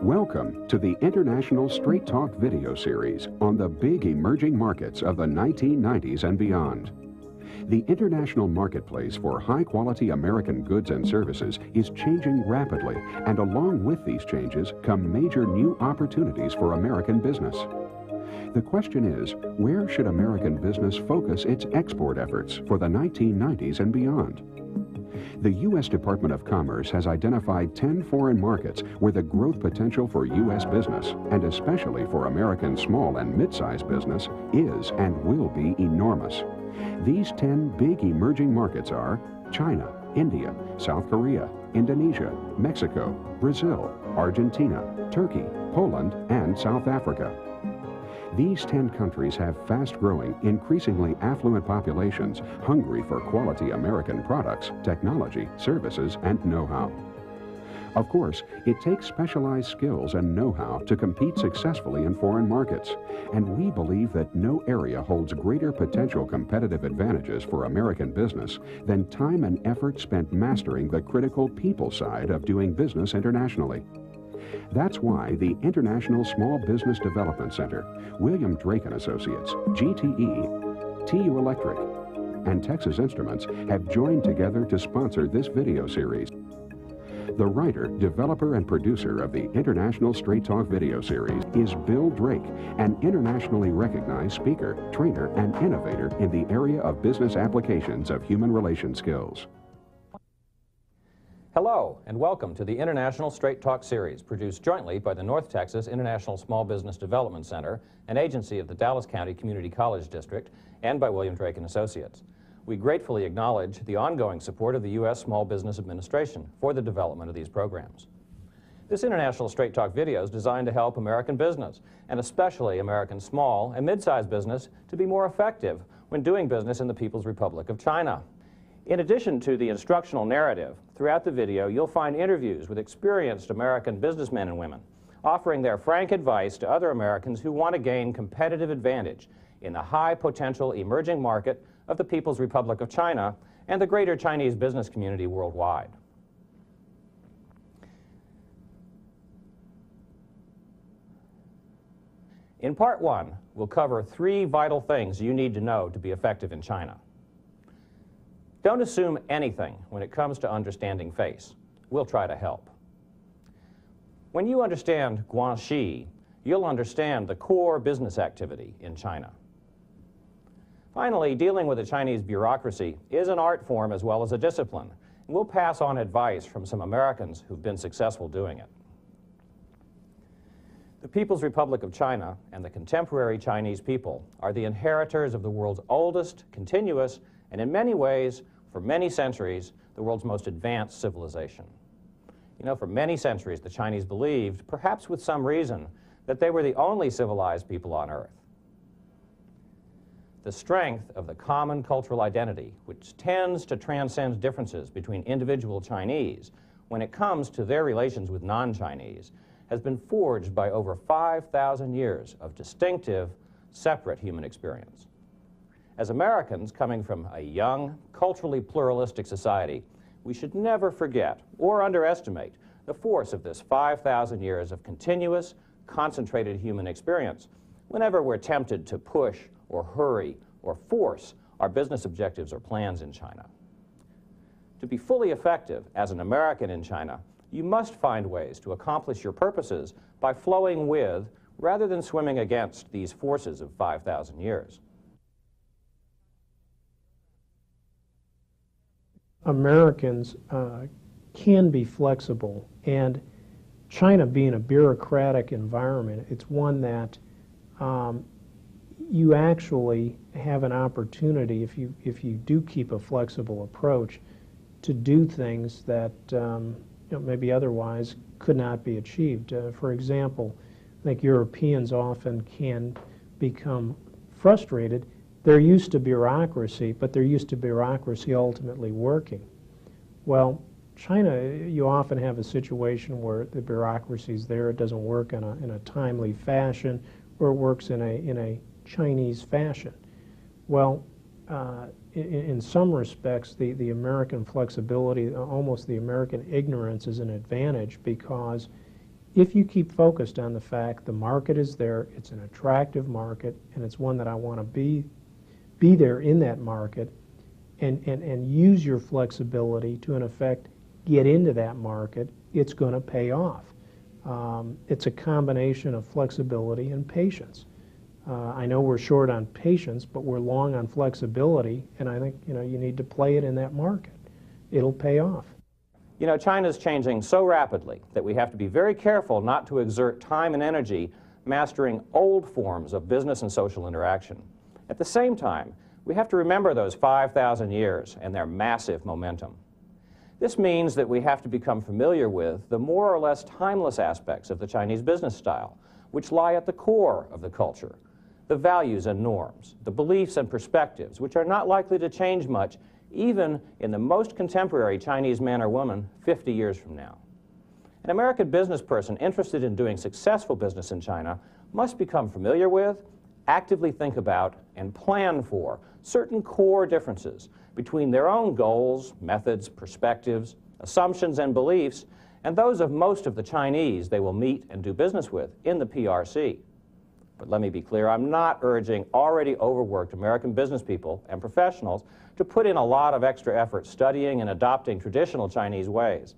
Welcome to the International Straight Talk video series on the big emerging markets of the 1990s and beyond. The international marketplace for high-quality American goods and services is changing rapidly, and along with these changes come major new opportunities for American business. The question is, where should American business focus its export efforts for the 1990s and beyond? The U.S. Department of Commerce has identified 10 foreign markets where the growth potential for U.S. business, and especially for American small and mid-sized business, is and will be enormous. These 10 big emerging markets are China, India, South Korea, Indonesia, Mexico, Brazil, Argentina, Turkey, Poland, and South Africa. These 10 countries have fast-growing, increasingly affluent populations hungry for quality American products, technology, services, and know-how. Of course, it takes specialized skills and know-how to compete successfully in foreign markets, and we believe that no area holds greater potential competitive advantages for American business than time and effort spent mastering the critical people side of doing business internationally. That's why the International Small Business Development Center, William Drake & Associates, GTE, TU Electric, and Texas Instruments have joined together to sponsor this video series. The writer, developer, and producer of the International Straight Talk video series is Bill Drake, an internationally recognized speaker, trainer, and innovator in the area of business applications of human relation skills. Hello, and welcome to the International Straight Talk series, produced jointly by the North Texas International Small Business Development Center, an agency of the Dallas County Community College District, and by William Drake & Associates. We gratefully acknowledge the ongoing support of the U.S. Small Business Administration for the development of these programs. This International Straight Talk video is designed to help American business, and especially American small and mid-sized business, to be more effective when doing business in the People's Republic of China. In addition to the instructional narrative, throughout the video you'll find interviews with experienced American businessmen and women, offering their frank advice to other Americans who want to gain competitive advantage in the high-potential emerging market of the People's Republic of China and the greater Chinese business community worldwide. In part one, we'll cover 3 vital things you need to know to be effective in China. Don't assume anything when it comes to understanding face. We'll try to help. When you understand Guanxi, you'll understand the core business activity in China. Finally, dealing with the Chinese bureaucracy is an art form as well as a discipline, and we'll pass on advice from some Americans who've been successful doing it. The People's Republic of China and the contemporary Chinese people are the inheritors of the world's oldest, continuous, and in many ways, for many centuries, the world's most advanced civilization. You know, for many centuries, the Chinese believed, perhaps with some reason, that they were the only civilized people on Earth. The strength of the common cultural identity, which tends to transcend differences between individual Chinese when it comes to their relations with non-Chinese, has been forged by over 5,000 years of distinctive, separate human experience. As Americans coming from a young, culturally pluralistic society, we should never forget or underestimate the force of this 5,000 years of continuous, concentrated human experience whenever we're tempted to push or hurry or force our business objectives or plans in China. To be fully effective as an American in China, you must find ways to accomplish your purposes by flowing with rather than swimming against these forces of 5,000 years. Americans can be flexible, and China being a bureaucratic environment, it's one that you actually have an opportunity, if you do keep a flexible approach, to do things that maybe otherwise could not be achieved. For example, I think Europeans often can become frustrated. They're used to bureaucracy, but they're used to bureaucracy ultimately working. Well, China, you often have a situation where the bureaucracy is there, it doesn't work in a timely fashion, or it works in a Chinese fashion. Well, in some respects, the American flexibility, almost the American ignorance, is an advantage, because if you keep focused on the fact the market is there, it's an attractive market, and it's one that I want to be there in that market, and use your flexibility to, in effect, get into that market, it's going to pay off. It's a combination of flexibility and patience. I know we're short on patience, but we're long on flexibility, and I think you need to play it in that market. It'll pay off. China's changing so rapidly that we have to be very careful not to exert time and energy mastering old forms of business and social interaction. At the same time, we have to remember those 5,000 years and their massive momentum. This means that we have to become familiar with the more or less timeless aspects of the Chinese business style, which lie at the core of the culture, the values and norms, the beliefs and perspectives, which are not likely to change much even in the most contemporary Chinese man or woman 50 years from now. An American business person interested in doing successful business in China must become familiar with, actively think about, and plan for certain core differences between their own goals, methods, perspectives, assumptions, and beliefs, and those of most of the Chinese they will meet and do business with in the PRC. But let me be clear, I'm not urging already overworked American business people and professionals to put in a lot of extra effort studying and adopting traditional Chinese ways.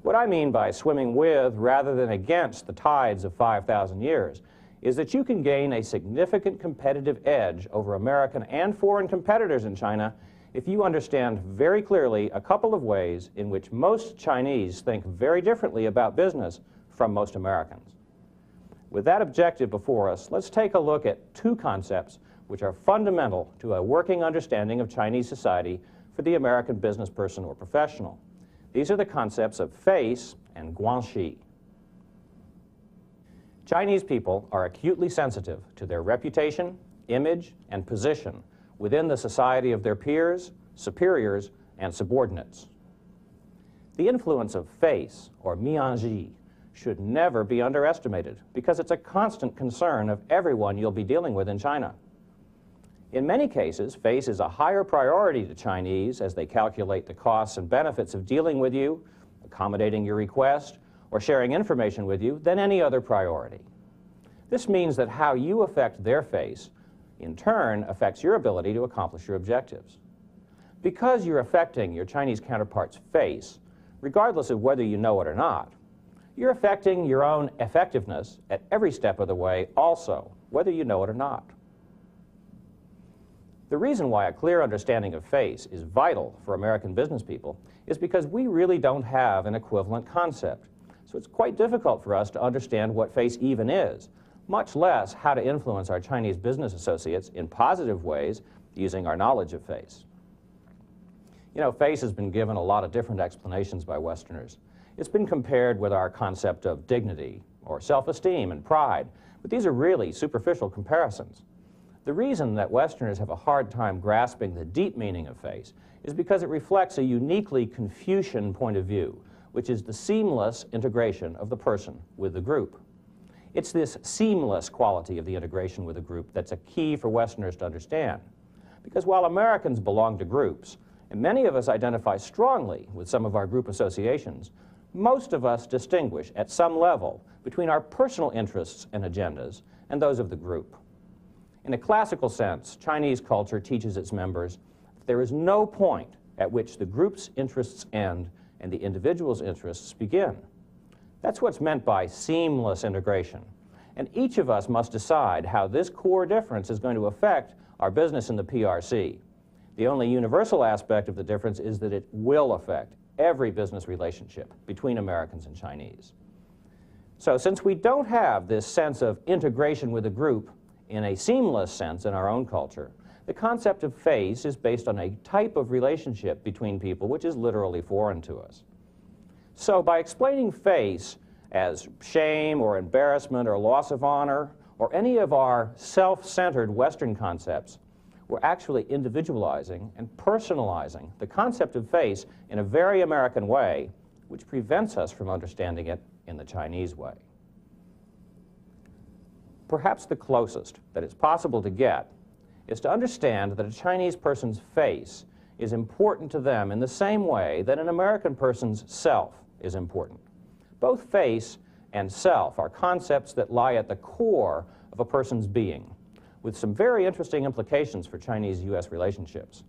What I mean by swimming with rather than against the tides of 5,000 years is that you can gain a significant competitive edge over American and foreign competitors in China if you understand very clearly a couple of ways in which most Chinese think very differently about business from most Americans. With that objective before us, let's take a look at two concepts which are fundamental to a working understanding of Chinese society for the American business person or professional. These are the concepts of face and guanxi. Chinese people are acutely sensitive to their reputation, image, and position within the society of their peers, superiors, and subordinates. The influence of face, or mianji, should never be underestimated because it's a constant concern of everyone you'll be dealing with in China. In many cases, face is a higher priority to Chinese as they calculate the costs and benefits of dealing with you, accommodating your request, or sharing information with you than any other priority. This means that how you affect their face, in turn, affects your ability to accomplish your objectives. Because you're affecting your Chinese counterpart's face, regardless of whether you know it or not, you're affecting your own effectiveness at every step of the way also, whether you know it or not. The reason why a clear understanding of face is vital for American business people is because we really don't have an equivalent concept. So it's quite difficult for us to understand what face even is, much less how to influence our Chinese business associates in positive ways using our knowledge of face. Face has been given a lot of different explanations by Westerners. It's been compared with our concept of dignity or self-esteem and pride, but these are really superficial comparisons. The reason that Westerners have a hard time grasping the deep meaning of face is because it reflects a uniquely Confucian point of view, which is the seamless integration of the person with the group. It's this seamless quality of the integration with a group that's a key for Westerners to understand. Because while Americans belong to groups, and many of us identify strongly with some of our group associations, most of us distinguish at some level between our personal interests and agendas and those of the group. In a classical sense, Chinese culture teaches its members that there is no point at which the group's interests end and the individual's interests begin. That's what's meant by seamless integration. And each of us must decide how this core difference is going to affect our business in the PRC. The only universal aspect of the difference is that it will affect every business relationship between Americans and Chinese. So since we don't have this sense of integration with a group in a seamless sense in our own culture, the concept of face is based on a type of relationship between people which is literally foreign to us. So by explaining face as shame or embarrassment or loss of honor or any of our self-centered Western concepts, we're actually individualizing and personalizing the concept of face in a very American way, which prevents us from understanding it in the Chinese way. Perhaps the closest that it's possible to get is to understand that a Chinese person's face is important to them in the same way that an American person's self is important. Both face and self are concepts that lie at the core of a person's being, with some very interesting implications for Chinese-U.S. relationships.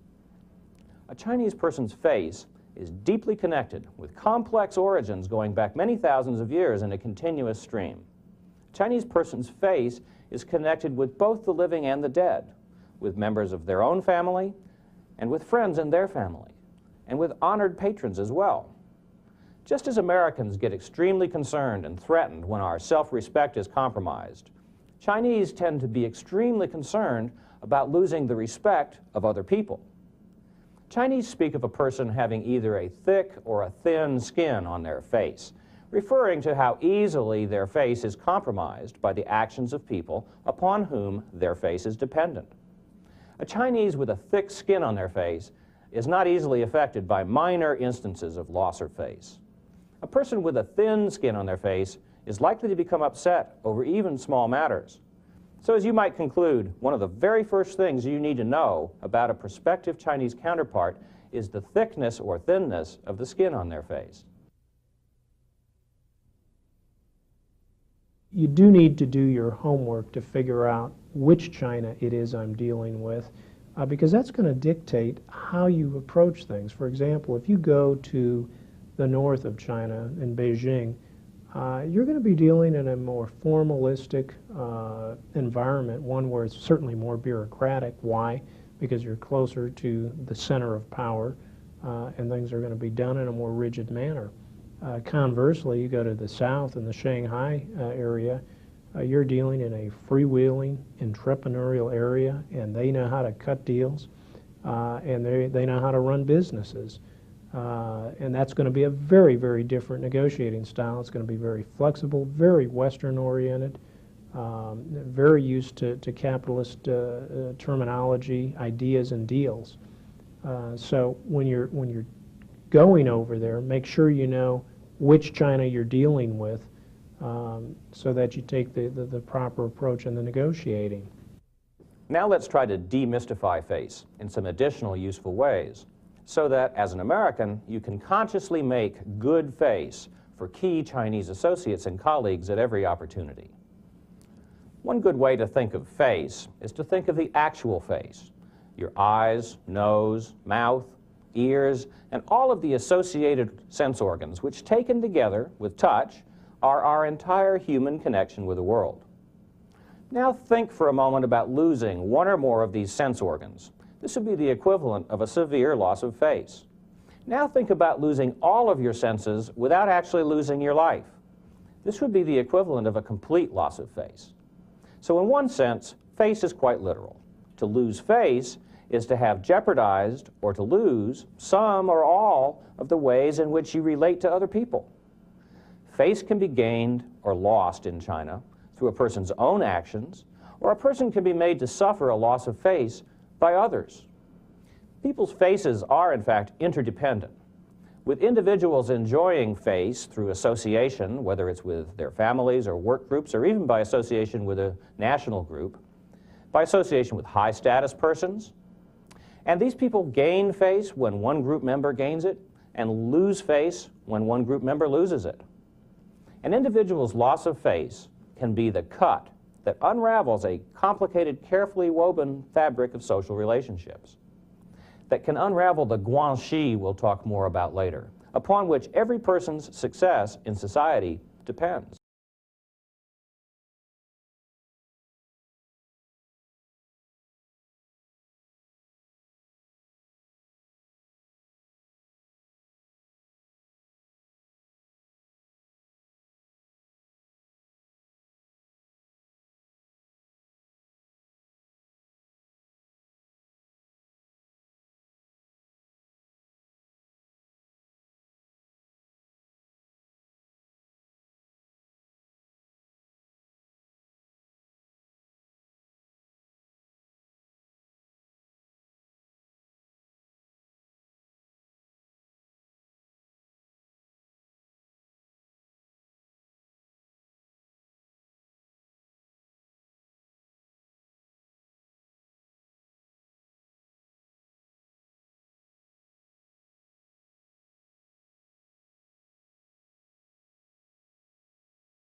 A Chinese person's face is deeply connected with complex origins going back many thousands of years in a continuous stream. A Chinese person's face is connected with both the living and the dead, with members of their own family and with friends in their family, and with honored patrons as well. Just as Americans get extremely concerned and threatened when our self-respect is compromised, Chinese tend to be extremely concerned about losing the respect of other people. Chinese speak of a person having either a thick or a thin skin on their face, referring to how easily their face is compromised by the actions of people upon whom their face is dependent. A Chinese with a thick skin on their face is not easily affected by minor instances of loss of face. A person with a thin skin on their face is likely to become upset over even small matters. So as you might conclude, one of the very first things you need to know about a prospective Chinese counterpart is the thickness or thinness of the skin on their face. You do need to do your homework to figure out which China it is I'm dealing with, because that's going to dictate how you approach things. For example, if you go to the north of China in Beijing, you're going to be dealing in a more formalistic environment, one where it's certainly more bureaucratic. Why? Because you're closer to the center of power, and things are going to be done in a more rigid manner. Conversely, you go to the south in the Shanghai area, you're dealing in a freewheeling, entrepreneurial area, and they know how to cut deals, and they know how to run businesses. And that's going to be a very, very different negotiating style. It's going to be very flexible, very Western-oriented, very used to capitalist terminology, ideas, and deals. So when you're going over there, make sure you know which China you're dealing with, so that you take the proper approach in the negotiating. Now let's try to demystify face in some additional useful ways, so that as an American you can consciously make good face for key Chinese associates and colleagues at every opportunity. One good way to think of face is to think of the actual face, your eyes, nose, mouth, ears, and all of the associated sense organs, which taken together with touch are our entire human connection with the world. Now think for a moment about losing one or more of these sense organs. This would be the equivalent of a severe loss of face. Now think about losing all of your senses without actually losing your life. This would be the equivalent of a complete loss of face. So in one sense, face is quite literal. To lose face is to have jeopardized or to lose some or all of the ways in which you relate to other people. Face can be gained or lost in China through a person's own actions, or a person can be made to suffer a loss of face by others. People's faces are, in fact, interdependent, with individuals enjoying face through association, whether it's with their families or work groups, or even by association with a national group, by association with high-status persons. And these people gain face when one group member gains it, and lose face when one group member loses it. An individual's loss of face can be the cut that unravels a complicated, carefully woven fabric of social relationships, that can unravel the guanxi we'll talk more about later, upon which every person's success in society depends.